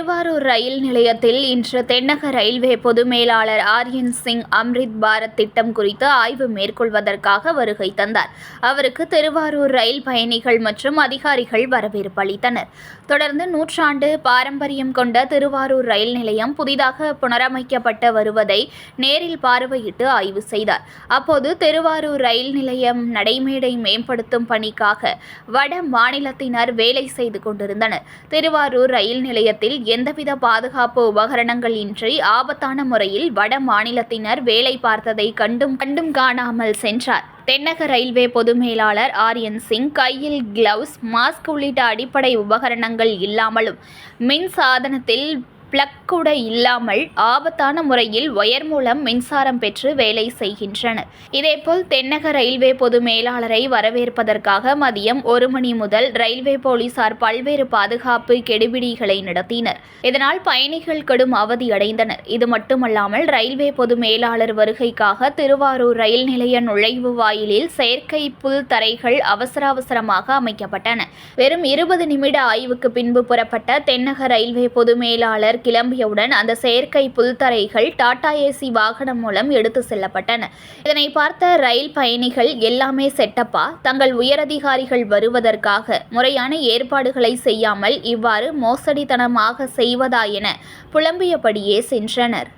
திருவாரூர் ரயில் நிலையத்தில் இன்று தென்னக ரயில்வே பொது மேலாளர் ஆர்யன் சிங் அம்ரித் பாரத் திட்டம் குறித்து ஆய்வு மேற்கொள்வதற்காக வருகை தந்தார். அவருக்கு திருவாரூர் ரயில் பயணிகள் மற்றும் அதிகாரிகள் வரவேற்பு அளித்தனர். தொடர்ந்து நூற்றாண்டு பாரம்பரியம் கொண்ட திருவாரூர் ரயில் நிலையம் புதிதாக புனரமைக்கப்பட்டு வருவதை நேரில் பார்வையிட்டு ஆய்வு செய்தார். அப்போது திருவாரூர் ரயில் நிலையம் நடைமேடை மேம்படுத்தும் பணிக்காக வட மாநிலத்தினர் வேலை செய்து கொண்டிருந்தனர். திருவாரூர் ரயில் நிலையத்தில் எந்தவித பாதுகாப்பு உபகரணங்கள் இன்றி ஆபத்தான முறையில் வட மாநிலத்தினர் வேலை பார்த்ததை கண்டும் காணாமல் சென்றார். தென்னக ரயில்வே பொது மேலாளர் ஆர்யன் சிங் கையில் கிளவுஸ், மாஸ்க் உள்ளிட்ட அடிப்படை உபகரணங்கள் இல்லாமலும் மின் சாதனத்தில் பிளக் கூட இல்லாமல் ஆபத்தான முறையில் ஒயர் மூலம் மின்சாரம் பெற்று வேலை செய்கின்றனர். இதேபோல் தென்னக ரயில்வே பொது மேலாளரை வரவேற்பதற்காக மதியம் 1 மணி முதல் ரயில்வே போலீசார் பல்வேறு பாதுகாப்பு கெடுபிடிகளை நடத்தினர். இதனால் பயணிகள் கடும் அவதியடைந்தனர். இது மட்டுமல்லாமல் ரயில்வே பொது மேலாளர் வருகைக்காக திருவாரூர் ரயில் நிலைய நுழைவு வாயிலில் செயற்கை புல் தரைகள் அவசரமாக அமைக்கப்பட்டன. வெறும் 20 நிமிட ஆய்வுக்கு பின்பு புறப்பட்ட தென்னக ரயில்வே பொது மேலாளர் கிளம்பியவுடன் அந்த செயற்கை புல்தரைகள் டாடா ஏசி வாகனம் மூலம் எடுத்து செல்லப்பட்டன. இதனை பார்த்த ரயில் பயணிகள் எல்லாமே செட்டப்பா, தங்கள் உயரதிகாரிகள் வருவதற்காக முறையான ஏற்பாடுகளை செய்யாமல் இவ்வாறு மோசடித்தனமாக செய்வதா என புலம்பியபடியே சென்றனர்.